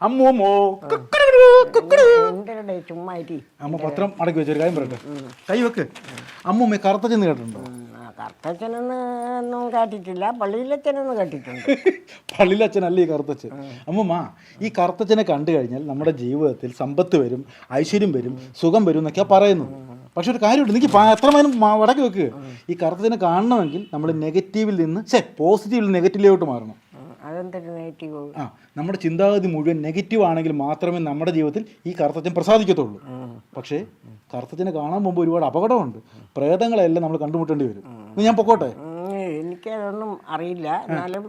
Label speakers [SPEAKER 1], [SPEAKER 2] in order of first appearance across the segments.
[SPEAKER 1] അമ്മൂമ്മോ
[SPEAKER 2] ചുമ്മാറ്റി
[SPEAKER 1] അമ്മ പത്രം അടക്കി വെച്ചൊരു കാര്യം പറയട്ടെ. കൈ വെക്ക്. അമ്മൂമ്മ കറുത്തച്ഛൻ കേട്ടിട്ടുണ്ടോ?
[SPEAKER 2] കറുത്തച്ഛനൊന്നും കേട്ടിട്ടില്ല, പള്ളിയിലച്ഛനൊന്നും കേട്ടിട്ടുണ്ട്.
[SPEAKER 1] പള്ളിയിലച്ഛനല്ല ഈ കറുത്തച്ഛൻ. അമ്മൂമ്മ, ഈ കറുത്തച്ഛനെ കണ്ടു കഴിഞ്ഞാൽ നമ്മുടെ ജീവിതത്തിൽ സമ്പത്ത് വരും, ഐശ്വര്യം വരും, സുഖം വരും എന്നൊക്കെയാണ് പറയുന്നത്. പക്ഷെ ഒരു കാര്യമുണ്ട്, എനിക്ക് എത്രമാനം വടക്ക് വെക്ക്. ഈ കറുത്തച്ഛനെ കാണണമെങ്കിൽ നമ്മൾ നെഗറ്റീവിൽ നിന്ന് പോസിറ്റീവിൽ നിന്ന് നെഗറ്റീവിലോട്ട് മാറണം.
[SPEAKER 2] അതെന്തൊരു നെഗറ്റീവ്?
[SPEAKER 1] നമ്മുടെ ചിന്താഗതി മുഴുവൻ നെഗറ്റീവ് ആണെങ്കിൽ മാത്രമേ നമ്മുടെ ജീവിതത്തിൽ ഈ കറുത്തച്ഛൻ പ്രസാദിക്കത്തുള്ളൂ. പക്ഷേ കറുത്തച്ഛനെ കാണാൻ പോകുമ്പോൾ ഒരുപാട് അപകടമുണ്ട്. പ്രേതങ്ങളെല്ലാം നമ്മൾ കണ്ടുമുട്ടേണ്ടി വരും. ഞാൻ പൊക്കോട്ടെ?
[SPEAKER 2] എനിക്കതൊന്നും അറിയില്ല, എന്നാലും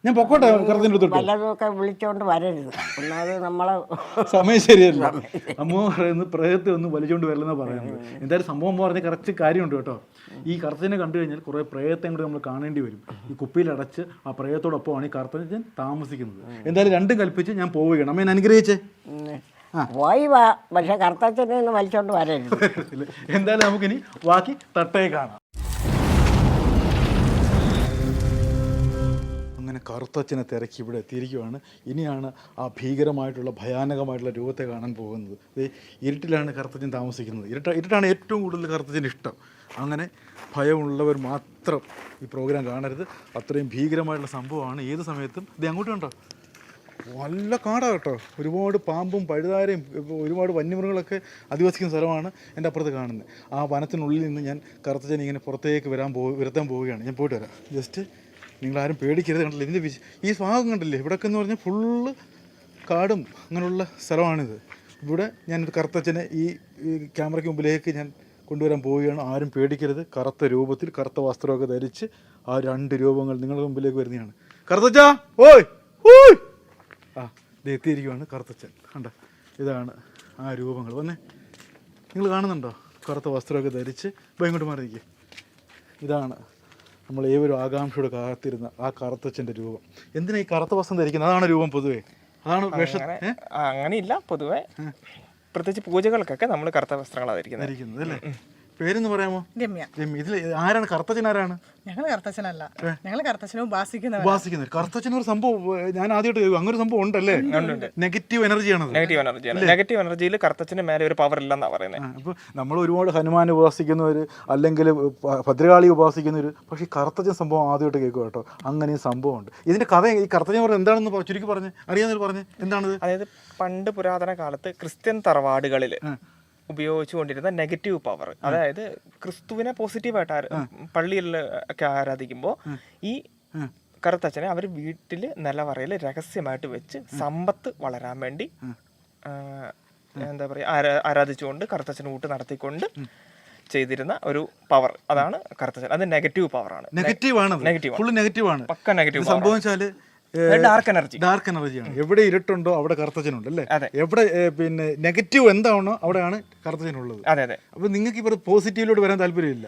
[SPEAKER 1] ഞാൻ പൊക്കോട്ടെ? കറുത്തച്ഛൻ്റെ അടുത്തോട്ട്
[SPEAKER 2] വല്ലതൊക്കെ വിളിച്ചോണ്ട് വരരുത്, ഒന്നാമത് നമ്മളെ
[SPEAKER 1] സമയം ശരിയല്ല. അമ്മ പറയുന്നത് പ്രേതത്തെ ഒന്ന് വലിച്ചോണ്ട് വരില്ലെന്നാണ് പറയുന്നത്. എന്തായാലും സംഭവം പറഞ്ഞ കറക്റ്റ് കാര്യമുണ്ട് കേട്ടോ. ഈ കറുത്തച്ഛനെ കണ്ടു കഴിഞ്ഞാൽ കുറേ പ്രേതത്തെ കൂടെ നമ്മൾ കാണേണ്ടി വരും. ഈ കുപ്പിയിലടച്ച് ആ പ്രേതത്തോടൊപ്പമാണ് ഈ കറുത്തച്ഛൻ താമസിക്കുന്നത്. എന്തായാലും രണ്ടും കൽപ്പിച്ച് ഞാൻ പോവുകയാണ്. അമ്മ എന്നെ അനുഗ്രഹിച്ചേ.
[SPEAKER 2] പോയി വാ, പക്ഷെ കറുത്തച്ഛനെ ഒന്ന് വലിച്ചോണ്ട് വരരുത്.
[SPEAKER 1] എന്തായാലും നമുക്കിനി ബാക്കി തട്ടേ കാണാം. അങ്ങനെ കറുത്തച്ഛനെ തിരക്കി ഇവിടെ എത്തിയിരിക്കുകയാണ്. ഇനിയാണ് ആ ഭീകരമായിട്ടുള്ള ഭയാനകമായിട്ടുള്ള രൂപത്തെ കാണാൻ പോകുന്നത്. ഇരുട്ടിലാണ് കറുത്തച്ഛൻ താമസിക്കുന്നത്. ഇരുട്ടാണ് ഏറ്റവും കൂടുതൽ കറുത്തച്ഛന് ഇഷ്ടം. അങ്ങനെ ഭയമുള്ളവർ മാത്രം ഈ പ്രോഗ്രാം കാണരുത്. അത്രയും ഭീകരമായിട്ടുള്ള സംഭവമാണ്. ഏത് സമയത്തും ഇത് അങ്ങോട്ട് കണ്ടോ, നല്ല കാടാണ് കേട്ടോ. ഒരുപാട് പാമ്പും പഴുതാരയും ഒരുപാട് വന്യമൃഗങ്ങളൊക്കെ അധിവസിക്കുന്ന സ്ഥലമാണ് എൻ്റെ അപ്പുറത്ത് കാണുന്നത്. ആ വനത്തിനുള്ളിൽ നിന്ന് ഞാൻ കറുത്തച്ഛൻ ഇങ്ങനെ പുറത്തേക്ക് വരുത്താൻ പോവുകയാണ്. ഞാൻ പോയിട്ട് വരാം. ജസ്റ്റ് നിങ്ങളാരും പേടിക്കരുത്. കണ്ടില്ല ഇതിൻ്റെ ഈ ഭാഗം കണ്ടില്ലേ, ഇവിടെയൊക്കെ എന്ന് പറഞ്ഞാൽ ഫുള്ള് കാടും അങ്ങനെയുള്ള സ്ഥലമാണിത്. ഇവിടെ ഞാനൊരു കറുത്തച്ഛനെ ഈ ക്യാമറയ്ക്ക് മുമ്പിലേക്ക് ഞാൻ കൊണ്ടുവരാൻ പോവുകയാണ്. ആരും പേടിക്കരുത്. കറുത്ത രൂപത്തിൽ കറുത്ത വസ്ത്രമൊക്കെ ധരിച്ച് ആ രണ്ട് രൂപങ്ങൾ നിങ്ങളുടെ മുമ്പിലേക്ക് വരുന്നതാണ്. കറുത്തച്ഛാ, ഓയ് ഓയ്. ഇത് എത്തിയിരിക്കുകയാണ് കറുത്തച്ഛൻ. കണ്ട, ഇതാണ് ആ രൂപങ്ങൾ. വന്നേ, നിങ്ങൾ കാണുന്നുണ്ടോ? കറുത്ത വസ്ത്രമൊക്കെ ധരിച്ച് ഇങ്ങോട്ട് മാറിയിരിക്കുക. ഇതാണ് നമ്മൾ ഏവരും ആകാംക്ഷയോട് കാത്തിരുന്ന ആ കറുത്തച്ഛൻ്റെ രൂപം. എന്തിനാ ഈ കറുത്ത വസ്ത്രം ധരിക്കുന്നത്? അതാണ് രൂപം പൊതുവേ? അതാണ് വേഷം?
[SPEAKER 3] അങ്ങനെയില്ല, പൊതുവെ പ്രത്യേകിച്ച് പൂജകൾക്കൊക്കെ നമ്മൾ കറുത്ത വസ്ത്രങ്ങളാണ് ധരിക്കുന്നത്
[SPEAKER 1] അല്ലേ? പേരെന്ന് പറയാമോ?
[SPEAKER 4] രമ്യ.
[SPEAKER 1] രമ്യ. ഇതിൽ ആരാണ് കറുത്തച്ഛൻ? ആരാണ്?
[SPEAKER 4] ഞങ്ങൾ കറുത്തച്ഛനല്ല, ഞങ്ങൾ കറുത്തച്ഛനെ
[SPEAKER 1] ഉപാസിക്കുന്നത്. കറുത്തച്ഛൻ ഒരു സംഭവം ഞാൻ ആദ്യമായിട്ട് കേൾക്കും. അങ്ങനെ ഒരു സംഭവം ഉണ്ടല്ലേ? നെഗറ്റീവ് എനർജിയാണ്.
[SPEAKER 3] നെഗറ്റീവ് എനർജിയിൽ കറുത്തച്ഛന് മേലെ ഒരു പവർ ഇല്ലെന്നാ പറയുന്നത്.
[SPEAKER 1] അപ്പോൾ നമ്മൾ ഒരുപാട് ഹനുമാൻ ഉപാസിക്കുന്നവർ, അല്ലെങ്കിൽ ഭദ്രകാളി ഉപാസിക്കുന്നവർ, പക്ഷേ ഈ കറുത്തച്ഛൻ സംഭവം ആദ്യമായിട്ട് കേൾക്കുക കേട്ടോ. അങ്ങനെ സംഭവമുണ്ട്. ഇതിന്റെ കഥ ഈ കറുത്തച്ഛൻ പറഞ്ഞത് എന്താണെന്ന് ചുരുക്കി പറഞ്ഞ് അറിയാമെന്ന് പറഞ്ഞ് എന്താണത്?
[SPEAKER 3] അതായത് പണ്ട് പുരാതന കാലത്ത് ക്രിസ്ത്യൻ തറവാടുകളിൽ ഉപയോഗിച്ചുകൊണ്ടിരുന്ന നെഗറ്റീവ് പവർ, അതായത് ക്രിസ്തുവിനെ പോസിറ്റീവായിട്ട് പള്ളിയിൽ ഒക്കെ ആരാധിക്കുമ്പോൾ ഈ കറുത്തച്ഛനെ അവർ വീട്ടിൽ നിലവറയിൽ രഹസ്യമായിട്ട് വെച്ച് സമ്പത്ത് വളരാൻ വേണ്ടി എന്താ പറയുക ആരാധിച്ചുകൊണ്ട് കറുത്തച്ഛൻ കൂട്ട് നടത്തിക്കൊണ്ട് ചെയ്തിരുന്ന ഒരു പവർ, അതാണ് കറുത്തച്ഛൻ. അത് നെഗറ്റീവ് പവറാണ്.
[SPEAKER 1] നെഗറ്റീവാണ്.
[SPEAKER 3] പക്ക നെഗറ്റീവ്
[SPEAKER 1] സംഭവം വെച്ചാൽ ഡാർക്ക് എനർജിയാണ്. എവിടെ ഇരുട്ടുണ്ടോ അവിടെ കറുത്തച്ഛനുണ്ട് അല്ലേ? എവിടെ പിന്നെ നെഗറ്റീവ് എന്താണോ അവിടെയാണ് കറുത്തച്ഛനുള്ളത്.
[SPEAKER 3] അതെ അതെ.
[SPEAKER 1] അപ്പൊ നിങ്ങൾക്ക് ഇപ്പോൾ പോസിറ്റീവിലോട്ട് വരാൻ താല്പര്യമില്ല?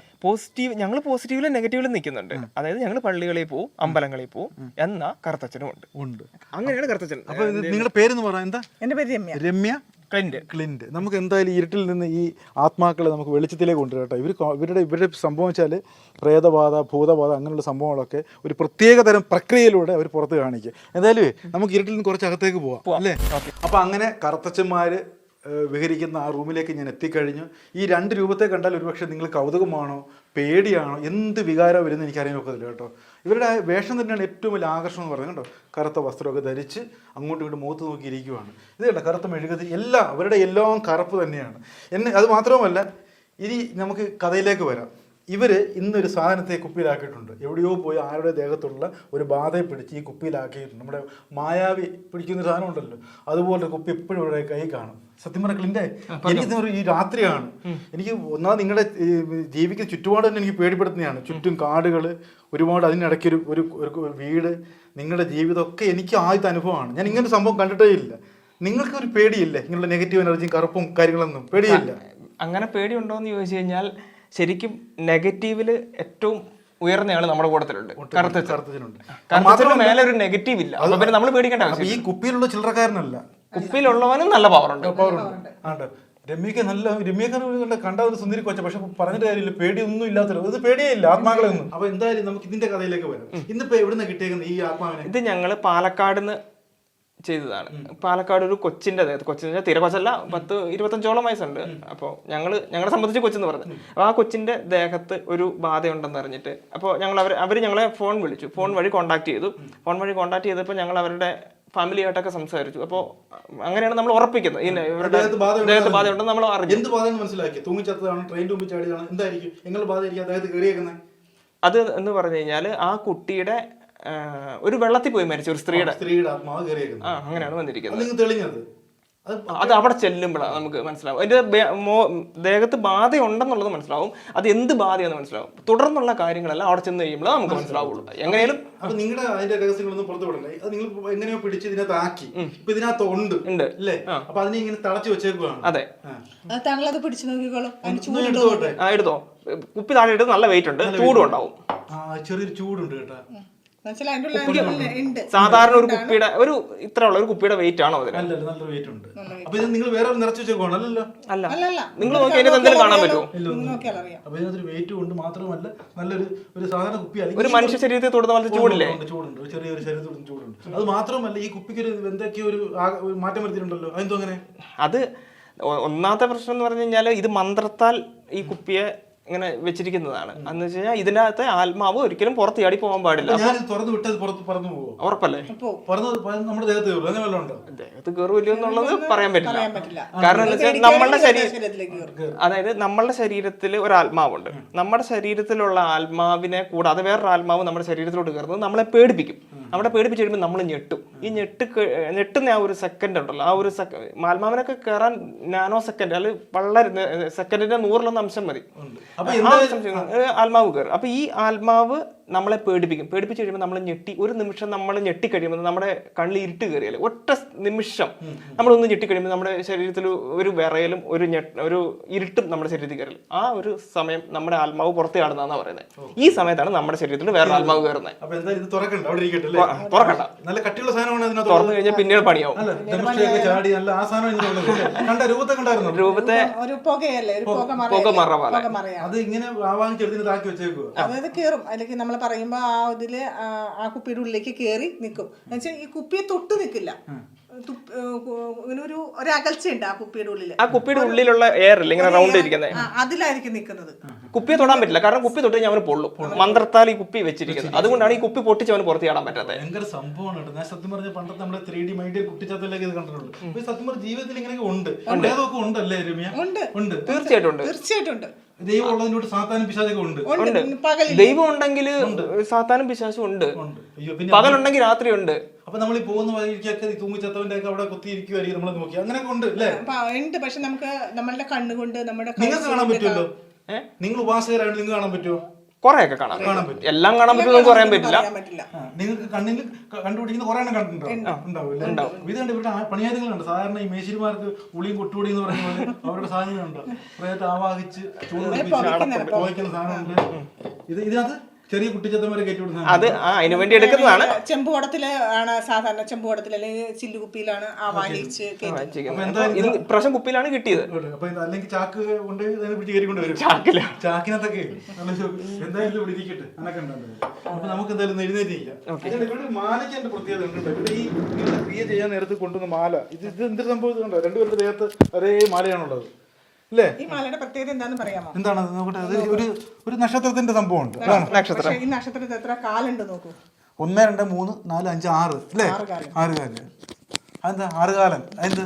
[SPEAKER 3] ഞങ്ങൾ പോസിറ്റീവിലും നെഗറ്റീവിലും നിൽക്കുന്നുണ്ട്. അതായത് ഞങ്ങൾ പള്ളികളിൽ പോവും, അമ്പലങ്ങളിൽ പോവും, എന്നാ കറുത്തച്ഛനും ഉണ്ട്. അങ്ങനെയാണ് കറുത്തച്ഛൻ.
[SPEAKER 1] അപ്പൊ നിങ്ങളുടെ പേരെന്ന് പറയാൻ എന്താ?
[SPEAKER 4] എന്റെ പേര് രമ്യ.
[SPEAKER 1] രമ്യ ക്ലിന്റ്. നമുക്ക് എന്തായാലും ഇരുട്ടിൽ നിന്ന് ഈ ആത്മാക്കളെ നമുക്ക് വെളിച്ചത്തിലേക്ക് കൊണ്ടുവരാം കേട്ടോ. ഇവരുടെ സംഭവം വെച്ചാൽ പ്രേതബാധ, ഭൂതബാധ അങ്ങനെയുള്ള സംഭവങ്ങളൊക്കെ ഒരു പ്രത്യേക തരം പ്രക്രിയയിലൂടെ അവർ പുറത്ത് കാണിക്കുക. എന്തായാലും നമുക്ക് ഇരുട്ടിൽ നിന്ന് കുറച്ച് അകത്തേക്ക് പോവാം അല്ലേ? അപ്പം അങ്ങനെ കറുത്തച്ഛന്മാർ വിഹരിക്കുന്ന ആ റൂമിലേക്ക് ഞാൻ എത്തിക്കഴിഞ്ഞു. ഈ രണ്ട് രൂപത്തെ കണ്ടാൽ ഒരുപക്ഷെ നിങ്ങൾ കൗതുകമാണോ പേടിയാണോ എന്ത് വികാരം വരുന്നത് എനിക്കറിയാൻ ഒക്കത്തില്ല കേട്ടോ. ഇവരുടെ വേഷം തന്നെയാണ് ഏറ്റവും വലിയ ആകർഷണം എന്ന് പറയുന്നത് കേട്ടോ. കറുത്ത വസ്ത്രമൊക്കെ ധരിച്ച് അങ്ങോട്ടും ഇങ്ങോട്ട് മുഖത്ത് നോക്കിയിരിക്കുവാണ്. ഇത് കേട്ടോ, കറുത്ത മെഴുകുതി എല്ലാം അവരുടെ എല്ലാം കറുപ്പ് തന്നെയാണ്. അത് മാത്രവുമല്ല, ഇനി നമുക്ക് കഥയിലേക്ക് വരാം. ഇവർ ഇന്നൊരു സാധനത്തെ കുപ്പിയിലാക്കിയിട്ടുണ്ട്. എവിടെയോ പോയി ആരുടെ ദേഹത്തുള്ള ഒരു ബാധയെ പിടിച്ച് ഈ കുപ്പിയിലാക്കിയിട്ടുണ്ട്. നമ്മുടെ മായാവി പിടിക്കുന്നൊരു സാധനം ഉണ്ടല്ലോ, അതുപോലെ കുപ്പി എപ്പോഴും ഇവിടെ കൈ കാണും. സത്യം പറഞ്ഞ ക്ലിൻ്റെ, എനിക്ക് ഈ രാത്രിയാണ് എനിക്ക് ഒന്നാമത് നിങ്ങളുടെ ജീവിക്കുന്ന ചുറ്റുപാട് തന്നെ എനിക്ക് പേടിപ്പെടുത്തുന്നതാണ്. ചുറ്റും കാടുകൾ ഒരുപാട്, അതിനിടയ്ക്കൊരു ഒരു വീട്, നിങ്ങളുടെ ജീവിതമൊക്കെ എനിക്ക് ആദ്യത്തെ അനുഭവമാണ്. ഞാൻ ഇങ്ങനൊരു സംഭവം കണ്ടിട്ടേ ഇല്ല. നിങ്ങൾക്ക് ഒരു പേടിയില്ലേ ഇങ്ങനെയുള്ള നെഗറ്റീവ് എനർജിയും കറുപ്പും കാര്യങ്ങളൊന്നും? പേടിയില്ല.
[SPEAKER 3] അങ്ങനെ പേടിയുണ്ടോയെന്ന് ചോദിച്ചു കഴിഞ്ഞാൽ ശരിക്കും നെഗറ്റീവില് ഏറ്റവും ഉയർന്നയാള് നമ്മുടെ കൂട്ടത്തിലുണ്ട്. കറുത്തച്ഛനുണ്ട്. മേലെ ഒരു നെഗറ്റീവ് ഇല്ല. അപ്പൊ പിന്നെ നമ്മൾ പേടിക്കേണ്ട ആവശ്യം.
[SPEAKER 1] ഈ കുപ്പിയിലുള്ള ചില്ലറക്കാരനല്ല,
[SPEAKER 3] കുപ്പിയിലുള്ളവനും നല്ല പവറുണ്ട്.
[SPEAKER 1] രമ്യക്ക് കണ്ട ഒരു സുന്ദരി കൊച്ച, പക്ഷെ പറഞ്ഞിട്ട് കാര്യമില്ല, പേടിയൊന്നും ഇല്ലാത്തല്ലോ. ഇത് പേടിയേ ഇല്ല ആത്മാക്കളൊന്നും. അപ്പൊ എന്തായാലും നമുക്ക് ഇതിന്റെ കഥയിലേക്ക് വരാം. ഇന്നിപ്പോ എവിടുന്ന് കിട്ടിയേക്കുന്നത് ഈ ആത്മാവിനെ?
[SPEAKER 3] ഇത് ഞങ്ങള് പാലക്കാട് നിന്ന് ചെയ്തതാണ്. പാലക്കാട് ഒരു കൊച്ചിന്റെ ദേഹത്ത്, കൊച്ചിന്റെ തീരെ കൊച്ചല്ല, 10-25 വയസ്സുണ്ട്. അപ്പോൾ ഞങ്ങളെ സംബന്ധിച്ച് കൊച്ചെന്ന് പറഞ്ഞത്. അപ്പോൾ ആ കൊച്ചിന്റെ ദേഹത്ത് ഒരു ബാധയുണ്ടെന്ന് അറിഞ്ഞിട്ട് അപ്പോൾ അവർ ഞങ്ങളെ ഫോൺ വഴി കോൺടാക്ട് ചെയ്തു. ഫോൺ വഴി കോൺടാക്ട് ചെയ്തപ്പോൾ ഞങ്ങൾ അവരുടെ ഫാമിലിയായിട്ടൊക്കെ സംസാരിച്ചു. അപ്പോൾ അങ്ങനെയാണ് നമ്മൾ ഉറപ്പിക്കുന്നത് ഇവരുടെ ദേഹത്ത് ബാധയുണ്ടെന്ന് നമ്മൾ അറിഞ്ഞു.
[SPEAKER 1] എന്ത് ബാധയെന്ന് മനസ്സിലാക്കി? തൂങ്ങിച്ചത്തതാണ്, ട്രെയിൻ തുമ്പി ചാടിയതാണ്, എന്തായിരിക്കും എങ്ങനെ ബാധയായിരിക്കും അദ്ദേഹത്തെ കയറിയേക്കുന്നത്?
[SPEAKER 3] അത് എന്ന് പറഞ്ഞു കഴിഞ്ഞാൽ ആ കുട്ടിയുടെ ഒരു വെള്ളത്തിൽ പോയി മരിച്ച ഒരു സ്ത്രീയുടെ
[SPEAKER 1] ആത്മാവ് കയറിയേക്കുന്നത്.
[SPEAKER 3] അങ്ങനെയാണ് വന്നിരിക്കുന്നത്.
[SPEAKER 1] തെളിഞ്ഞത്
[SPEAKER 3] അത് അവിടെ ചെല്ലുമ്പോഴാണ് നമുക്ക് മനസ്സിലാവും. അതിന്റെ ദേഹത്ത് ബാധയുണ്ടെന്നുള്ളത് മനസ്സിലാവും. അത് എന്ത് ബാധയെന്ന് മനസ്സിലാവും. തുടർന്നുള്ള കാര്യങ്ങളെല്ലാം അവിടെ ചെന്ന് കഴിയുമ്പോഴേ നമുക്ക് മനസ്സിലാവുള്ളൂ. എങ്ങനെയാലും
[SPEAKER 1] അപ്പൊ നിങ്ങളുടെ അതിന്റെ രഹസ്യങ്ങളൊന്നും പുറത്തു വിടണ്ടേ? അത് നിങ്ങൾ എങ്ങനെയോ പിടിച്ച് ഇതിനകത്ത് ആക്കി, ഇപ്പൊ ഇതിനകത്ത് ഉണ്ട് അല്ലേ? അപ്പൊ അതിനെ ഇങ്ങനെ തളച്ചു വെച്ചേക്കുവാണ്.
[SPEAKER 3] അതെ,
[SPEAKER 4] താങ്കളത് പിടിച്ചു നോക്കിക്കോളൂ.
[SPEAKER 3] എടുത്തോ. കുപ്പി താഴെ ഇട്ട് നല്ല വെയിറ്റ് ഉണ്ട്, ചൂടും ഉണ്ടാവും.
[SPEAKER 1] ചെറിയൊരു ചൂടുണ്ട് കേട്ടോ.
[SPEAKER 3] സാധാരണ ഒരു കുപ്പിയുടെ ഇത്ര ഉള്ള ഒരു കുപ്പിയുടെ വെയിറ്റ് ആണോ അതിന്?
[SPEAKER 1] നല്ല വെയിറ്റ് ഉണ്ട്. അപ്പൊ ഇത് നിങ്ങൾ വേറെ നിറച്ചു വെച്ചേക്കുവാണ്? അല്ലല്ലോ.
[SPEAKER 3] അല്ല, നിങ്ങൾ നോക്കി അതിന് എന്തെങ്കിലും കാണാൻ പറ്റുമോ?
[SPEAKER 1] അപ്പൊ ഇതിനകത്തൊരു വെയിറ്റ് കൊണ്ട് മാത്രമല്ല നല്ലൊരു സാധാരണ കുപ്പി,
[SPEAKER 3] ഒരു മനുഷ്യ ശരീരത്തിൽ തൊടുന്ന പോലത്തെ ചൂടില്ലേ?
[SPEAKER 1] ചൂടുണ്ട്, ചെറിയൊരു ശരീരത്തിൽ ചൂടുണ്ട്. അത് മാത്രമല്ല ഈ കുപ്പിക്ക് എന്തൊക്കെയോ ഒരു മാറ്റം വരുത്തിയിട്ടുണ്ടല്ലോ, അതെന്തോ അങ്ങനെ?
[SPEAKER 3] അത് ഒന്നാമത്തെ പ്രശ്നം എന്ന് പറഞ്ഞു കഴിഞ്ഞാൽ ഇത് മന്ത്രത്താൽ ഈ കുപ്പിയെ ഇങ്ങനെ വെച്ചിരിക്കുന്നതാണ്. എന്ന് വെച്ച് കഴിഞ്ഞാൽ ഇതിനകത്തെ ആത്മാവ് ഒരിക്കലും പുറത്ത് ചാടി പോകാൻ പാടില്ല.
[SPEAKER 1] തുറന്നു വിട്ടത് പുറത്ത് പറന്നു പോകും.
[SPEAKER 3] ഉറപ്പല്ലേ?
[SPEAKER 1] നമ്മുടെ ദേഹത്ത് കയറും, അങ്ങനെ വല്ലതും ഉണ്ടോ?
[SPEAKER 3] ദേഹത്ത് കയറുമില്ലോ എന്നുള്ളത് പറയാൻ പറ്റില്ല. കാരണം എന്താ വെച്ചാൽ നമ്മളുടെ അതായത് നമ്മളുടെ ശരീരത്തിൽ ഒരു ആത്മാവുണ്ട്. നമ്മുടെ ശരീരത്തിലുള്ള ആത്മാവിനെ കൂടാതെ വേറൊരു ആത്മാവ് നമ്മുടെ ശരീരത്തിലോട്ട് കയറുന്നത് നമ്മളെ പേടിപ്പിക്കും. നമ്മളെ പേടിപ്പിച്ച് കഴിയുമ്പോൾ നമ്മൾ ഞെട്ടും. ഈ ഞെട്ടുന്ന ആ ഒരു സെക്കൻഡ് ഉണ്ടല്ലോ, ആ ഒരു ആത്മാവിനൊക്കെ കയറാൻ നാനോ സെക്കൻഡ്, അല്ലെങ്കിൽ വളരെ സെക്കൻഡിന്റെ 100 അംശം മതി ആത്മാവ് കയറും. അപ്പൊ ഈ ആത്മാവ് നമ്മളെ പേടിപ്പിച്ച് കഴിയുമ്പോൾ നമ്മൾ ഒരു നിമിഷം നമ്മൾ ഞെട്ടിക്കഴിയുമ്പോൾ നമ്മുടെ കണ്ണിൽ ഇരുട്ട് കയറിയാൽ ഒറ്റ നിമിഷം നമ്മളൊന്ന് ഞെട്ടിക്കഴിയുമ്പോൾ നമ്മുടെ ശരീരത്തിൽ ഒരു വിറയലും ഒരു ഇരുട്ടും നമ്മുടെ ശരീരത്തിൽ കയറില്ല. ആ ഒരു സമയം നമ്മുടെ ആത്മാവ് പുറത്ത് ചാടുന്നതെന്നാണ് പറയുന്നത്. ഈ സമയത്താണ് നമ്മുടെ ശരീരത്തിൽ വേറെ ആത്മാവ് കയറുന്നത്. തുറക്കണ്ട,
[SPEAKER 1] നല്ല കട്ടിയുള്ള സാധനമാണ്.
[SPEAKER 3] തുറന്നു കഴിഞ്ഞാൽ പിന്നീട് പണിയാവും. രൂപത്തെ പുക മറ പോലെ
[SPEAKER 1] അത് ഇങ്ങനെ ആവാഹിച്ചെടുത്തിട്ടാക്കി വെച്ചേക്കുക.
[SPEAKER 4] അതായത് കേറും, അല്ലെങ്കിൽ നമ്മൾ പറയുമ്പോ ആ ഇതില് ആ കുപ്പിയുടെ ഉള്ളിലേക്ക് കേറി നിൽക്കും. എന്നുവെച്ചാൽ ഈ കുപ്പിയെ തൊട്ട് നിൽക്കില്ല, ഇങ്ങനെ ഒരു അകൽച്ചയുണ്ട് ആ കുപ്പിയുടെ ഉള്ളില്.
[SPEAKER 3] ആ കുപ്പിയുടെ ഉള്ളിലുള്ള എയർ ഇല്ല ഇങ്ങനെ റൗണ്ട് ഇരിക്കുന്നത്,
[SPEAKER 4] അതിലായിരിക്കും നിൽക്കുന്നത്.
[SPEAKER 3] കുപ്പിയെ തൊടാൻ പറ്റില്ല, കാരണം കുപ്പി തൊട്ട് കഴിഞ്ഞാൽ അവന് പൊള്ളും. മന്ത്രത്താൽ ഈ കുപ്പി വെച്ചിരിക്കുന്നത്. അതുകൊണ്ടാണ് ഈ കുപ്പി പൊട്ടിച്ച് അവന് പുറത്ത് ചാടാൻ പറ്റാത്തത്.
[SPEAKER 1] ഭയങ്കര സംഭവമാണ്. ഞാൻ സത്യം പറഞ്ഞ പണ്ടത്തെ നമ്മുടെ 3D മൈൻഡ് കുട്ടിച്ചാത്തലേക്ക് ഇത് കണ്ടിട്ടുള്ളൂ. സത്യം പറഞ്ഞ ജീവിതത്തിൽ ഇങ്ങനെയൊക്കെ ഉണ്ട്, ഉണ്ടല്ലേ രമ്യ? ഉണ്ട്,
[SPEAKER 3] തീർച്ചയായിട്ടും ഉണ്ട്.
[SPEAKER 1] ദൈവം ഉള്ളതിനോട് സാത്താനും പിശാചൊക്കെ ഉണ്ട്.
[SPEAKER 3] ദൈവം ഉണ്ടെങ്കിൽ സാത്താനും പിശാചും ഉണ്ട്. പകലുണ്ടെങ്കിൽ രാത്രി ഉണ്ട്.
[SPEAKER 1] അപ്പൊ നമ്മൾ ഈ പോകുന്ന വഴിക്കൊക്കെ തൂങ്ങിച്ചത്തവന്റെ ഒക്കെ അവിടെ കുത്തിയിരിക്കുമായിരിക്കും, നമ്മൾ നോക്കി അങ്ങനെയൊക്കെ ഉണ്ട് അല്ലേ?
[SPEAKER 4] ഉണ്ട്. പക്ഷെ നമുക്ക് നമ്മളുടെ കണ്ണുകൊണ്ട്
[SPEAKER 1] നിങ്ങൾക്ക് കാണാൻ പറ്റുമല്ലോ. നിങ്ങൾ ഉപാസകരായിട്ട് നിങ്ങൾക്ക് കാണാൻ പറ്റുമോ?
[SPEAKER 3] കൊറേയൊക്കെ കാണാൻ പറ്റും. എല്ലാം കാണാൻ പറ്റും നമുക്ക് പറയാൻ പറ്റില്ല.
[SPEAKER 1] നിങ്ങൾക്ക് കണ്ണിൽ കണ്ടുപിടിക്കുന്ന കുറെ എണ്ണം കണ്ടിട്ടുണ്ടാവും. ഇതുണ്ട് ഇവരുടെ പണിയാതികളുണ്ട്. സാധാരണ ഈ മേശിരിമാർക്ക് ഉളിയും കൊട്ടുപൊടി എന്ന് പറയുന്ന പോലെ അവരുടെ സാധനങ്ങളുണ്ട്. പ്രേതത്തെ ആവാഹിച്ച് ചൂട് പോയിക്കുന്ന സാധനമുണ്ട്. ഇതിനകത്ത് ചെറിയ കുട്ടിച്ചത്തന്മാരെ കയറ്റിവിടുന്ന
[SPEAKER 3] അത് അതിനു വേണ്ടി എടുക്കുന്നതാണ്.
[SPEAKER 4] ചെമ്പുകുടത്തില് ആണ് സാധാരണ, ചെമ്പുകുടത്തിൽ അല്ലെങ്കിൽ ചില്ലുകുപ്പിയിലാണ് ആവാഹിച്ച്
[SPEAKER 3] ഇപ്രാവശ്യം കുപ്പിയിലാണ് കിട്ടിയത്.
[SPEAKER 1] അപ്പൊ അല്ലെങ്കിൽ ചാക്ക് കൊണ്ട് പിടിച്ച് കയറിക്കൊണ്ട് വരും. ചാക്കിനകത്തൊക്കെ എന്തായാലും ഇവിടെ ഇരിക്കട്ടെ, അനൊക്കെ ഉണ്ടാകുന്നത്. അപ്പൊ നമുക്ക് എന്തായാലും എഴുന്നേറ്റിരിക്കാം. ഇവിടെ മാലയ്ക്ക് എന്റെ പ്രത്യേകത ഉണ്ട്. ഇവിടെ ഈ ക്രിയ ചെയ്യാൻ നേരത്ത് കൊണ്ടുവന്ന മാല, ഇത് എന്തൊരു സംഭവം കണ്ടോ? രണ്ടുപേരുടെ ദേഹത്ത് ഒരേ മാലയാണുള്ളത്.
[SPEAKER 4] ഈ മാലയുടെ പ്രത്യേകത എന്താണെന്ന് പറയാമോ?
[SPEAKER 1] എന്താണ് നോക്കട്ടെ. അത് ഒരു നക്ഷത്രത്തിന്റെ സംഭവമുണ്ട്.
[SPEAKER 4] ഈ നക്ഷത്രത്തിൽ എത്ര കാലുണ്ട് നോക്കൂ.
[SPEAKER 1] 1, 2, 3, 4, 5, 6 അല്ലേ? 6 കാല്. അതെന്താ 6 കാലം? അതെന്ത്?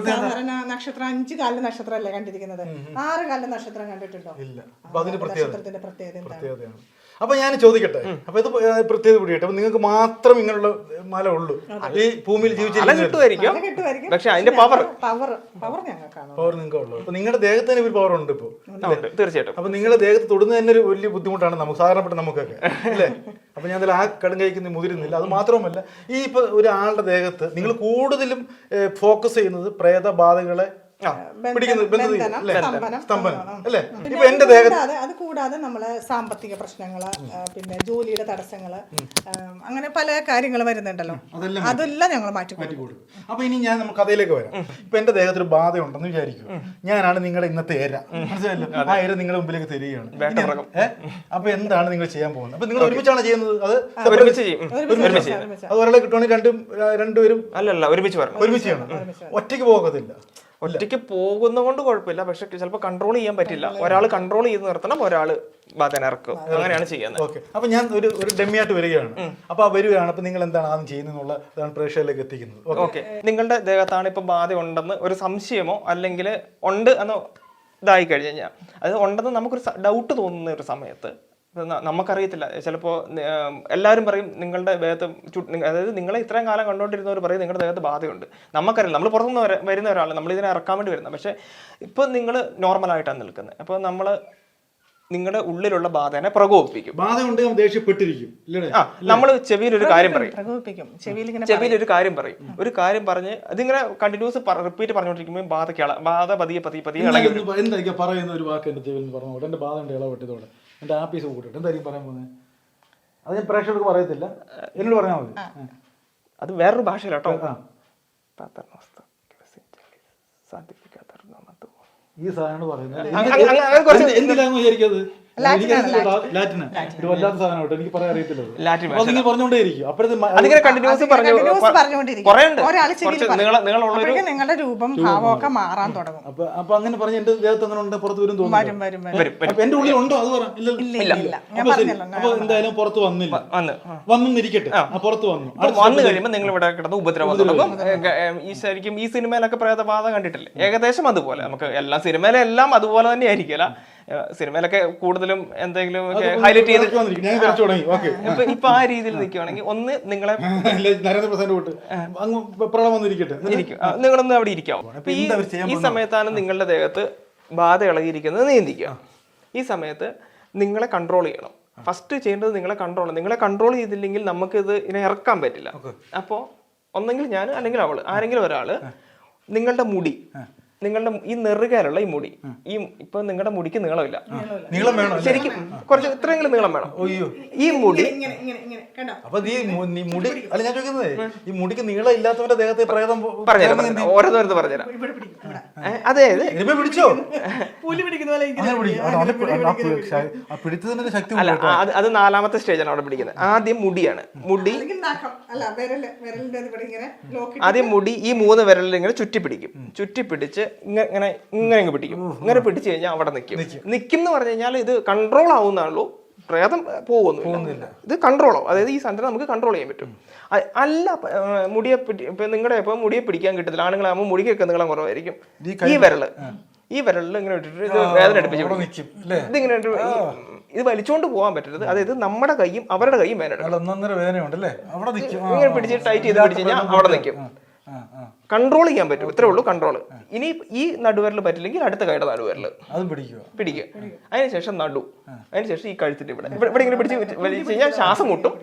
[SPEAKER 4] സാധാരണ നക്ഷത്രം 5 കാലിന്റെ നക്ഷത്രമല്ലേ കണ്ടിരിക്കുന്നത്? 6 കാലിന്റെ നക്ഷത്രം കണ്ടിട്ടുണ്ടോ?
[SPEAKER 1] ഇല്ല. അപ്പൊ അതിന്റെ പ്രത്യേകത
[SPEAKER 4] പ്രത്യേകതയാണ്.
[SPEAKER 1] അപ്പൊ ഞാൻ ചോദിക്കട്ടെ, അപ്പൊ ഇത് പ്രത്യേകത കൂടിയിട്ട് അപ്പൊ നിങ്ങൾക്ക് മാത്രം ഇങ്ങനെയുള്ള മല ഉള്ളൂ ഈ ഭൂമിയിൽ
[SPEAKER 3] ജീവിച്ചിരിക്കും. പക്ഷെ അതിന്റെ പവർ
[SPEAKER 1] നിങ്ങൾക്ക് ഉള്ളൂ. അപ്പൊ നിങ്ങളുടെ ദേഹത്തിന് ഒരു പവർ ഉണ്ട് ഇപ്പൊ,
[SPEAKER 3] തീർച്ചയായിട്ടും.
[SPEAKER 1] അപ്പൊ നിങ്ങളുടെ ദേഹത്ത് തൊടുന്ന തന്നെ ഒരു വലിയ ബുദ്ധിമുട്ടാണ് നമുക്ക്, സാധാരണപ്പെട്ട നമുക്കൊക്കെ അല്ലേ? അപ്പൊ ഞാൻ ആ കടും കഴിക്കുന്ന മുതിരുന്നില്ല. അത് മാത്രമല്ല ഈ ഇപ്പൊ ഒരാളുടെ ദേഹത്ത് നിങ്ങൾ കൂടുതലും ഫോക്കസ് ചെയ്യുന്നത് പ്രേതബാധകളെ പിടിക്കുന്നത് ബന്ധത്തിൽ
[SPEAKER 4] ബന്ധനം,
[SPEAKER 1] അല്ലേ?
[SPEAKER 4] സ്തംഭനം,
[SPEAKER 1] സ്തംഭനം അല്ലേ?
[SPEAKER 4] പിന്നെ
[SPEAKER 1] ഇപ്പൊ എന്റെ ദേഹത്ത്
[SPEAKER 4] അത് കൂടാതെ നമ്മളെ സാമ്പത്തിക പ്രശ്നങ്ങള്, പിന്നെ ജോലിയുടെ തടസ്സങ്ങള്, അങ്ങനെ പല കാര്യങ്ങൾ വരുന്നുണ്ടല്ലോ, അതെല്ലാം ഞങ്ങൾ മാറ്റി കൊടുക്കും.
[SPEAKER 1] അപ്പൊ ഇനി ഞാൻ നമുക്ക് കഥയിലേക്ക് വരാം. ഇപ്പൊ എന്റെ ദേഹത്തൊരു ബാധ ഉണ്ടെന്ന് വിചാരിക്കും. ഞാനാണ് നിങ്ങളുടെ ഇന്നത്തെ ഏര, മനസ്സിലല്ലോ? ആ ഏര നിങ്ങളുടെ മുമ്പിലേക്ക് തരികയാണ്. അപ്പൊ എന്താണ് നിങ്ങൾ ചെയ്യാൻ പോകുന്നത്? അപ്പൊ നിങ്ങൾ ഒരുമിച്ചാണ് ചെയ്യുന്നത്? അത്
[SPEAKER 3] ഒരുമിച്ച് ചെയ്യും.
[SPEAKER 1] അത് ഒരാളെ കിട്ടുവാണെങ്കിൽ രണ്ടുപേരും
[SPEAKER 3] അല്ലല്ല, ഒരുമിച്ച് വരണം.
[SPEAKER 1] ഒരുമിച്ച് ചെയ്യണം. ഒറ്റയ്ക്ക് പോകത്തില്ല.
[SPEAKER 3] ഒറ്റയ്ക്ക് പോകുന്ന കൊണ്ട് കുഴപ്പമില്ല, പക്ഷെ ചിലപ്പോൾ കൺട്രോൾ ചെയ്യാൻ പറ്റില്ല. ഒരാൾ കൺട്രോൾ ചെയ്ത് നിർത്തണം, ഒരാൾ ബാധനെ ഇറക്കും, അങ്ങനെയാണ് ചെയ്യുന്നത്.
[SPEAKER 1] ഓക്കെ. അപ്പൊ ഞാൻ ഒരു ഡെമ്മിയായിട്ട് വരികയാണ്. അപ്പൊ ആ വരികയാണ്. അപ്പൊ നിങ്ങൾ എന്താണ് ആദ്യം ചെയ്യുന്നതെന്നുള്ള ഇതാണ് പ്രേക്ഷകരിലേക്ക് എത്തിക്കുന്നത്.
[SPEAKER 3] ഓക്കെ. നിങ്ങളുടെ ദേഹത്താണ് ഇപ്പം ബാധ ഉണ്ടെന്ന് ഒരു സംശയമോ അല്ലെങ്കിൽ ഉണ്ട് എന്ന് ഇതായി കഴിഞ്ഞ് കഴിഞ്ഞാൽ, അത് ഉണ്ടെന്ന് നമുക്കൊരു ഡൗട്ട് തോന്നുന്ന ഒരു സമയത്ത്, നമുക്കറിയത്തില്ല, ചിലപ്പോൾ എല്ലാവരും പറയും നിങ്ങളുടെ ദേഹത്ത് അതായത് നിങ്ങളെ ഇത്രയും കാലം കണ്ടുകൊണ്ടിരുന്നവർ പറയും നിങ്ങളുടെ ദേഹത്ത് ബാധയുണ്ട്. നമുക്കറിയില്ല, നമ്മൾ പുറത്തുനിന്ന് വരുന്ന ഒരാൾ, നമ്മളിതിനെ ഇറക്കാൻ വേണ്ടി വരുന്നത്. പക്ഷേ ഇപ്പം നിങ്ങൾ നോർമലായിട്ടാണ് നിൽക്കുന്നത്. അപ്പോൾ നമ്മൾ നിങ്ങളുടെ ഉള്ളിലുള്ള ബാധനെ പ്രകോപിപ്പിക്കും.
[SPEAKER 1] ബാധ കൊണ്ട് ദേഷ്യപ്പെട്ടിരിക്കും.
[SPEAKER 3] നമ്മൾ ചെവിയിൽ ഒരു കാര്യം പറയും,
[SPEAKER 4] ചെവിയിൽ
[SPEAKER 3] ഒരു കാര്യം പറയും. ഒരു കാര്യം പറഞ്ഞ് അതിങ്ങനെ കണ്ടിന്യൂസ് റിപ്പീറ്റ് പറഞ്ഞുകൊണ്ടിരിക്കുമ്പോൾ ബാധ പതിയെ ഇളകി വരും.
[SPEAKER 1] എന്തായിരിക്കും പറയുന്ന ഒരു വാക്ക് എന്റെ ചെവിയിൽ നിന്ന് പറഞ്ഞോട്ടെ? എന്റെ ബാധ ഉണ്ട് ഇളവെട്ടിയതോടെ എന്റെ ആപ്പീസ് കൂട്ടിട്ട് എന്തായിരിക്കും പറയാൻ പോകുന്നത്? അത് ഞാൻ പ്രേക്ഷകർക്ക് പറയത്തില്ല, എന്നോട് പറഞ്ഞാൽ മതി.
[SPEAKER 3] അത് വേറൊരു ഭാഷയിലാട്ടോ.
[SPEAKER 1] ഈ സാധനമാണ് പറയുന്നത്. എന്തിലാന്ന് വിചാരിക്കത്? ലാറ്റിന് ഒരു വല്ലാത്ത സാധനമായിട്ട് എനിക്ക് പറയാൻ അറിയത്തില്ല. പറഞ്ഞുകൊണ്ടേയിരിക്കും.
[SPEAKER 4] നിങ്ങളുടെ രൂപം ഭാവമൊക്കെ മാറാൻ തുടങ്ങും.
[SPEAKER 1] അപ്പൊ അങ്ങനെ പറഞ്ഞ് എന്റെ ദേഹത്ത് അങ്ങനെ ഉണ്ട്, പുറത്ത് വരും തോന്നുന്നു. എന്റെ ഉള്ളിൽ ഉണ്ടോ അത് പറ. അപ്പൊ എന്തായാലും പുറത്ത് വന്നില്ല, വന്നിരിക്കട്ടെ, പുറത്ത്
[SPEAKER 3] വന്നു കഴിയുമ്പോൾ നിങ്ങൾ ഇവിടെ കിടന്ന് ഉപദ്രവം തുടങ്ങും. ഈ ശരിക്കും ഈ സിനിമയിലൊക്കെ പ്രേതബാധ കണ്ടിട്ടില്ലേ? ഏകദേശം അതുപോലെ. നമുക്ക് എല്ലാ സിനിമയിലെല്ലാം അതുപോലെ തന്നെ ആയിരിക്കില്ല. സിനിമയിലൊക്കെ കൂടുതലും എന്തെങ്കിലും ഹൈലൈറ്റ് ചെയ്ത് ഇപ്പൊ ആ രീതിയിൽ നിൽക്കുവാണെങ്കിൽ ഒന്ന് നിങ്ങളെ നിങ്ങളൊന്ന് അവിടെ ഇരിക്കാവും. ഈ സമയത്താണ് നിങ്ങളുടെ ദേഹത്ത് ബാധ ഇളകിയിരിക്കുന്നത് നീന്തിക്കുക. ഈ സമയത്ത് നിങ്ങളെ കൺട്രോൾ ചെയ്യണം. ഫസ്റ്റ് ചെയ്യേണ്ടത് നിങ്ങളെ കൺട്രോൾ ചെയ്തില്ലെങ്കിൽ നമുക്കിത് ഇതിനെ ഇറക്കാൻ പറ്റില്ല. അപ്പോൾ ഒന്നെങ്കിൽ ഞാൻ അല്ലെങ്കിൽ അവള്, ആരെങ്കിലും ഒരാള് നിങ്ങളുടെ മുടി, നിങ്ങളുടെ ഈ നെറുകയിലുള്ള ഈ മുടി, ഈ ഇപ്പൊ നിങ്ങളുടെ മുടിക്ക് നീളമില്ല, ശരിക്കും കുറച്ച് ഇത്രയെങ്കിലും നീളം വേണം. ഈ മുടി
[SPEAKER 1] അപ്പൊ ഈ മുടി അല്ല ഞാൻ ചോദിക്കുന്നത്, ഈ മുടിക്ക് നീളം ഇല്ലാത്തവരുടെ ദേഹത്തെ പ്രേതം
[SPEAKER 3] പറഞ്ഞുതരാം, ഓരോന്നോരത്ത് പറഞ്ഞുതരാം. അതായത്
[SPEAKER 1] പിടിച്ചോ
[SPEAKER 3] അല്ല, അത് നാലാമത്തെ സ്റ്റേജാണ് അവിടെ പിടിക്കുന്നത്. ആദ്യം മുടിയാണ്. ആദ്യം മുടി ഈ 3 വിരലിൽ ഇങ്ങനെ ചുറ്റിപ്പിടിച്ച് ഇങ്ങനെ ഇങ്ങനെ പിടിക്കും. ഇങ്ങനെ പിടിച്ചു കഴിഞ്ഞാൽ അവിടെ നിൽക്കും എന്ന് പറഞ്ഞു കഴിഞ്ഞാൽ ഇത് കൺട്രോൾ ആവുന്നുള്ളൂ, പ്രേതം പോകുന്നില്ല. ഇത് കൺട്രോൾ ആവും. അതായത് ഈ സാധനം നമുക്ക് കൺട്രോൾ ചെയ്യാൻ പറ്റും. അല്ല മുടിയെ നിങ്ങളുടെ ഇപ്പൊ മുടിയെ പിടിക്കാൻ കിട്ടത്തില്ല. ആണുങ്ങളാകുമ്പോൾ മുടിക്കൊക്കെ നീളം കുറവായിരിക്കും. ഈ വിരലിൽ ഇങ്ങനെ ഇട്ടിട്ട് ഇത് വേദന അടുപ്പിച്ച് ഇതിങ്ങനെ ഇത് വലിച്ചുകൊണ്ട് പോകാൻ പറ്റരുത്. അതായത് നമ്മുടെ കൈയും അവരുടെ കൈയും വേദന ഇങ്ങനെ പിടിച്ച് ടൈറ്റ് ചെയ്ത് പിടിച്ച് കഴിഞ്ഞാൽ അവിടെ നിൽക്കും. കൺട്രോൾ ചെയ്യാൻ പറ്റും, ഇത്രേ ഉള്ളൂ കൺട്രോൾ. ഇനി ഈ നടുവിരൽ പറ്റില്ലെങ്കിൽ അടുത്ത കൈയുടെ നടുവിരൽ പിടിക്കുക. അതിനുശേഷം അതിനുശേഷം ഈ കഴുത്തിന്റെ ഇവിടെ ഇങ്ങനെ പിടിച്ച് വലിച്ചു കഴിഞ്ഞാൽ ശ്വാസം മുട്ടും.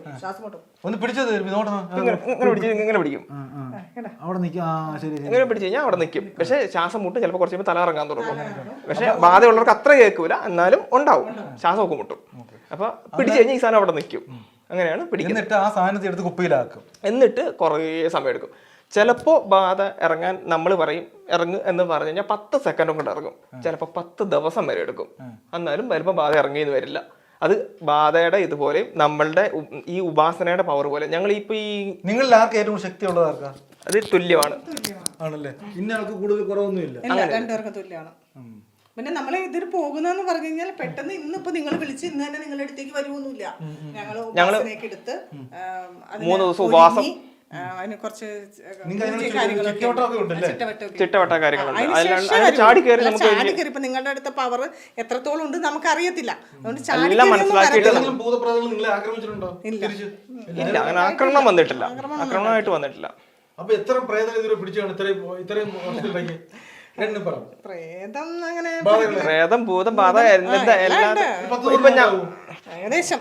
[SPEAKER 1] ഇങ്ങനെ പിടിക്കും.
[SPEAKER 3] ഇങ്ങനെ പിടിച്ചു കഴിഞ്ഞാൽ അവിടെ നിൽക്കും. പക്ഷെ ശ്വാസം മുട്ടും, ചിലപ്പോൾ കുറച്ച് കഴിയുമ്പോൾ തല ഇറങ്ങാൻ തുടങ്ങും. പക്ഷെ ബാധയുള്ളവർക്ക് അത്ര കേൾക്കൂല, എന്നാലും ഉണ്ടാവും, ശ്വാസമൊക്കെ മുട്ടും. അപ്പൊ പിടിച്ചു കഴിഞ്ഞാൽ ഈ സാധനം അവിടെ നിൽക്കും. അങ്ങനെയാണ് പിടിക്കുന്നത്.
[SPEAKER 1] ആ സാധനത്തെ എടുത്ത് കുപ്പിയിലാക്കും.
[SPEAKER 3] എന്നിട്ട് കുറേ സമയം എടുക്കും. ചിലപ്പോൾ ബാധ ഇറങ്ങാൻ നമ്മൾ പറയും ഇറങ്ങും എന്ന് പറഞ്ഞു കഴിഞ്ഞാൽ 10 സെക്കൻഡും കൊണ്ട് ഇറങ്ങും. ചിലപ്പോൾ 10 ദിവസം വരെ എടുക്കും. എന്നാലും ചിലപ്പോൾ ബാധ ഇറങ്ങിയെന്ന് വരില്ല. അത് ബാധയുടെ ഇതുപോലെ നമ്മളുടെ ഈ ഉപാസനയുടെ പവർ പോലെ. ഞങ്ങൾ ഇപ്പൊ ഈ
[SPEAKER 1] നിങ്ങളിൽ ആർക്ക് ഏറ്റവും ശക്തിയുള്ളത് ആർക്കാ?
[SPEAKER 3] അത് തുല്യമാണ്.
[SPEAKER 1] ആണല്ലേ? ഇന്നയാൾക്ക് കൂടുതൽ കുറവൊന്നുമില്ല,
[SPEAKER 4] രണ്ടുപേർക്ക് തുല്യമാണ്. പിന്നെ നമ്മൾ ഇതിൽ പോകുന്നതെന്ന് പറഞ്ഞു കഴിഞ്ഞാൽ പെട്ടെന്ന് ഇന്നിപ്പോ നിങ്ങൾ വിളിച്ച് ഇന്ന് തന്നെ നിങ്ങളുടെ അടുത്തേക്ക് വരുമൊന്നുമില്ല. ഞങ്ങള് എടുത്ത്
[SPEAKER 3] 3 ദിവസം ഉപവാസം,
[SPEAKER 4] അതിന് കുറച്ച്
[SPEAKER 3] ചിട്ടവട്ട കാര്യങ്ങളുണ്ട്.
[SPEAKER 4] ചാടി കയറി ഇപ്പൊ നിങ്ങളുടെ അടുത്ത പവർ എത്രത്തോളം ഉണ്ട് നമുക്ക് അറിയത്തില്ല. അതുകൊണ്ട്
[SPEAKER 3] ഇല്ല, അങ്ങനെ ആക്രമണം വന്നിട്ടില്ല, ആക്രമണമായിട്ട് വന്നിട്ടില്ല.
[SPEAKER 1] അപ്പൊ എത്ര പ്രേതം ഇതുവരെ പിടിച്ചാണ് ഇത്രയും
[SPEAKER 3] പ്രേതം ഭൂതം ബാധ
[SPEAKER 4] ഏകദേശം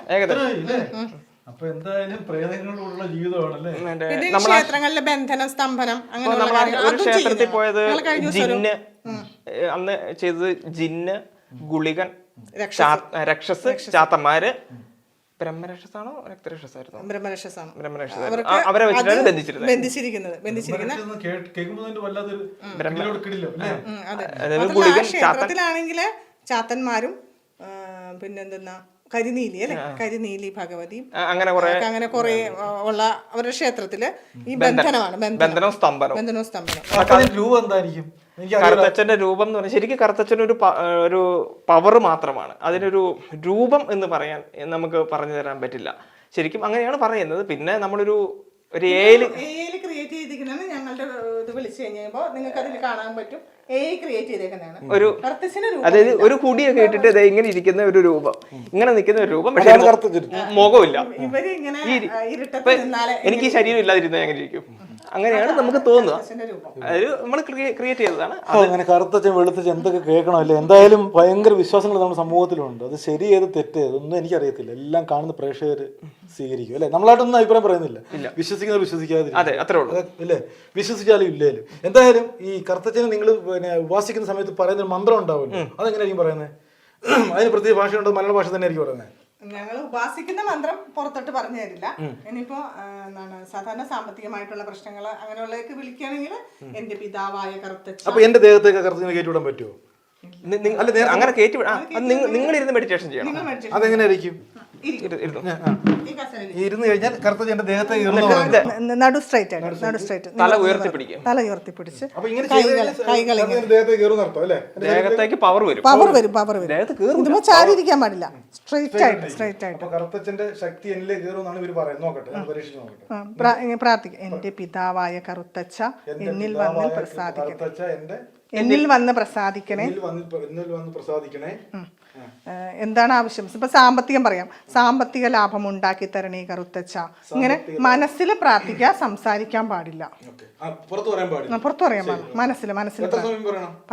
[SPEAKER 1] അപ്പൊ എന്തായാലും പ്രേതങ്ങളോടുള്ള ജീവിതമാണല്ലേ.
[SPEAKER 4] ക്ഷേത്രങ്ങളിലെ ബന്ധനം, സ്തംഭനം,
[SPEAKER 3] ഒരു ക്ഷേത്രത്തിൽ പോയത് ജിന്ന് അന്ന് ചെയ്തത് ജിന്ന്, ഗുളികൻ, രക്ഷസ്, ചാത്തന്മാര്, ബ്രഹ്മരക്ഷസാണോ രക്തരക്ഷസായിരുന്നോ?
[SPEAKER 4] ബ്രഹ്മരക്ഷസാണ്
[SPEAKER 3] ബ്രഹ്മരക്ഷസ്. അവരെ വെച്ചിട്ടാണ്
[SPEAKER 4] ബന്ധിച്ചിരിക്കുന്നത്. ക്ഷേത്രത്തിലാണെങ്കില് ചാത്തന്മാരും പിന്നെന്തെന്നാ കരിനീലി അല്ലെ, കരിനീലി ഭഗവതിയും അങ്ങനെ കുറെ ഉള്ള അവരുടെ ക്ഷേത്രത്തില് ഈ ബന്ധനമാണ്,
[SPEAKER 3] ബന്ധനവും സ്തംഭനവും.
[SPEAKER 1] രൂപം എന്തായിരിക്കും?
[SPEAKER 3] കറുത്തച്ഛന്റെ രൂപം എന്ന് പറഞ്ഞാൽ ശരിക്കും കറുത്തച്ഛൻ ഒരു പവർ മാത്രമാണ്. അതിനൊരു രൂപം എന്ന് പറയാൻ നമുക്ക് പറഞ്ഞു തരാൻ പറ്റില്ല. ശരിക്കും അങ്ങനെയാണ് പറയുന്നത്. പിന്നെ നമ്മളൊരു ഏല്
[SPEAKER 4] ക്രിയേറ്റ് ചെയ്തിരിക്കുന്നതാണ്. ഞങ്ങളുടെ ഇത് വിളിച്ചു കഴിഞ്ഞപ്പോ നിങ്ങൾക്ക് അതിൽ കാണാൻ പറ്റും. ക്രിയേറ്റ് ചെയ്തേക്കുന്നതാണ്
[SPEAKER 3] ഒരു, അതായത് ഒരു കുടിയൊക്കെ ഇട്ടിട്ട് ഇങ്ങനെ ഇരിക്കുന്ന ഒരു രൂപം, ഇങ്ങനെ നിൽക്കുന്ന ഒരു രൂപം, പക്ഷെ മുഖമില്ല. എനിക്ക് ഈ ശരീരം ഇല്ലാതിരുന്ന എങ്ങനെ ഇരിക്കും? അങ്ങനെയാണ് നമുക്ക് തോന്നുക. അതൊരു നമ്മൾ ക്രിയേറ്റ് ചെയ്തതാണ്.
[SPEAKER 1] അങ്ങനെ കറുത്തച്ഛൻ വെളുത്തച്ഛൻ എന്തൊക്കെ കേൾക്കണമല്ലേ. എന്തായാലും ഭയങ്കര വിശ്വാസങ്ങൾ നമ്മുടെ സമൂഹത്തിലുണ്ട്. അത് ശരി ഏത് തെറ്റ് ഏതൊന്നും എനിക്കറിയത്തില്ല. എല്ലാം കാണുന്ന പ്രേക്ഷകർ സ്വീകരിക്കും അല്ലെ. നമ്മളായിട്ടൊന്നും അഭിപ്രായം പറയുന്നില്ല. വിശ്വസിക്കുന്നവർ വിശ്വസിക്കാതെ അല്ലേ, വിശ്വസിച്ചാലും ഇല്ലേലും. എന്തായാലും ഈ കറുത്തച്ഛനെ നിങ്ങൾ പിന്നെ ഉപാസിക്കുന്ന സമയത്ത് പറയുന്ന ഒരു മന്ത്രം ഉണ്ടാവുമല്ലോ, അതെങ്ങനെയായിരിക്കും പറയുന്നത്? അതിന് പ്രത്യേക ഭാഷയുണ്ടോ? മലയാള ഭാഷ തന്നെ ആയിരിക്കും പറയുന്നത്?
[SPEAKER 4] ഞങ്ങൾ ഉപാസിക്കുന്ന മന്ത്രം പുറത്തോട്ട് പറഞ്ഞു തരില്ല. ഇനിയിപ്പോ എന്താണ് സാധാരണ സാമ്പത്തികമായിട്ടുള്ള പ്രശ്നങ്ങൾ അങ്ങനെയുള്ളതൊക്കെ വിളിക്കുകയാണെങ്കിൽ എന്റെ പിതാവായ കറുത്തച്ഛൻ.
[SPEAKER 1] അപ്പൊ എന്റെ ദേഹത്തേക്ക് കറുത്തച്ഛനെ കയറ്റിവിടാൻ പറ്റുമോ?
[SPEAKER 3] അങ്ങനെ കയറ്റി നിങ്ങൾ ഇരുന്ന് മെഡിറ്റേഷൻ ചെയ്യണം.
[SPEAKER 1] അതെങ്ങനെയായിരിക്കും? ഇരുന്ന് കഴിഞ്ഞാൽ കറുത്തച്ഛന്റെ ദേഹത്തെ
[SPEAKER 4] നടു സ്ട്രൈറ്റ് ആയിട്ട്
[SPEAKER 3] തല ഉയർത്തിപ്പിടിക്കും.
[SPEAKER 4] തല ഉയർത്തിപ്പിടിച്ച്
[SPEAKER 3] ദേഹത്തേക്ക് പവർ വരും.
[SPEAKER 4] ഇതിപ്പോ ചാരിയിരിക്കാൻ പാടില്ല. സ്ട്രൈറ്റ് ആയിട്ട്
[SPEAKER 1] കറുത്തച്ഛന്റെ ശക്തി എന്നിലേ കയറുമെന്നാണ് ഇവർ പറയുന്നത്. നോക്കട്ടെ, പരീക്ഷിച്ച് നോക്കട്ടെ.
[SPEAKER 4] പ്രാർത്ഥിക്കാം. എന്റെ പിതാവായ കറുത്തച്ഛ എന്നിൽ വന്ന് പ്രസാദിക്കണേ.
[SPEAKER 1] എന്നിൽ
[SPEAKER 4] വന്ന് പ്രസാദിക്കണേ. എന്താണ് ആവശ്യം? ഇപ്പൊ സാമ്പത്തികം പറയാം. സാമ്പത്തിക ലാഭം ഉണ്ടാക്കി തരണേ കറുത്തച്ഛ. ഇങ്ങനെ മനസ്സിൽ പ്രാർത്ഥിക്കുക, സംസാരിക്കാൻ പാടില്ല. പുറത്തു പറയാൻ പാടില്ല. മനസ്സിൽ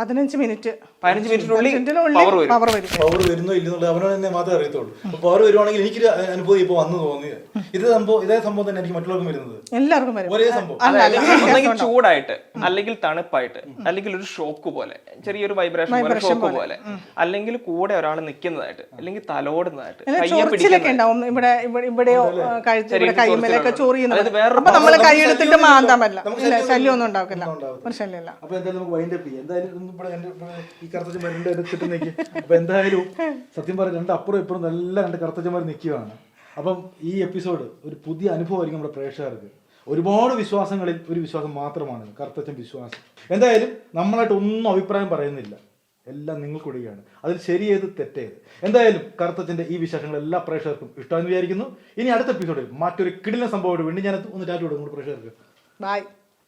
[SPEAKER 4] 15 മിനിറ്റ്.
[SPEAKER 3] 15 മിനിറ്റിനുള്ളിൽ
[SPEAKER 4] പവർ വരും.
[SPEAKER 1] പവർ വരുന്നോ ഇല്ലെന്നുള്ളത് അവനോട് തന്നെ മാത്രമേ അറിയത്തുള്ളൂ. പവർ വരുവാണെങ്കിൽ എനിക്കൊരു അനുഭവം ഇപ്പൊ വന്നു തോന്നി. ഇതേ സംഭവം തന്നെ എനിക്ക് മറ്റുള്ളവർക്കും വരുന്നത്.
[SPEAKER 4] എല്ലാവർക്കും വരും.
[SPEAKER 1] ഒരേ സംഭവം.
[SPEAKER 3] ഒന്നെങ്കിൽ ചൂടായിട്ട്, അല്ലെങ്കിൽ തണുപ്പായിട്ട്, അല്ലെങ്കിൽ ഒരു ഷോക്ക് പോലെ, ചെറിയൊരു വൈബ്രേഷൻ പോലെ, ഷോക്ക് പോലെ, അല്ലെങ്കിൽ കൂടെ ഒരാൾ നിൽക്കുന്നതായിട്ട്, അല്ലെങ്കിൽ തലോടുന്നതായിട്ട്,
[SPEAKER 4] ഇവിടെയോ കൈമേലൊക്കെ ചൊറിയുന്നത്. അപ്പൊ നമ്മള് കൈയെടുത്തിട്ട് മാന്താൻ പറ്റില്ല. ശല്യം ഒന്നും ഉണ്ടാക്കില്ല. ഒരു ശല്യമില്ല.
[SPEAKER 1] അപ്പൊ എന്തായാലും നമുക്ക് വൈൻഡ് അപ്പ് ചെയ്യാം. എന്തായാലും ഈ കറുത്തച്ഛന്മാരുടെ നിൽക്കും. അപ്പൊ എന്തായാലും സത്യം പറഞ്ഞ രണ്ട് അപ്പുറം ഇപ്പുറം എല്ലാം രണ്ട് കറുത്തച്ഛന്മാർ നിൽക്കുകയാണ്. അപ്പം ഈ എപ്പിസോഡ് ഒരു പുതിയ അനുഭവമായിരിക്കും നമ്മുടെ പ്രേക്ഷകർക്ക്. ഒരുപാട് വിശ്വാസങ്ങളിൽ ഒരു വിശ്വാസം മാത്രമാണ് കറുത്തച്ഛൻ വിശ്വാസം. എന്തായാലും നമ്മളായിട്ട് ഒന്നും അഭിപ്രായം പറയുന്നില്ല. എല്ലാം നിങ്ങൾക്ക് കൊടുക്കുകയാണ്. അതിൽ ശരിയേത് തെറ്റേത്. എന്തായാലും കറുത്തച്ഛൻ്റെ ഈ വിശേഷങ്ങൾ എല്ലാ പ്രേക്ഷകർക്കും ഇഷ്ടമെന്ന് വിചാരിക്കുന്നു. ഇനി അടുത്ത എപ്പിസോഡിൽ മറ്റൊരു കിടിലൻ സംഭവമായിട്ട് വീണ്ടും ഞാൻ ഒന്ന് ടാറ്റു കൊടുക്കും പ്രേക്ഷകർക്ക്.
[SPEAKER 4] ബൈ.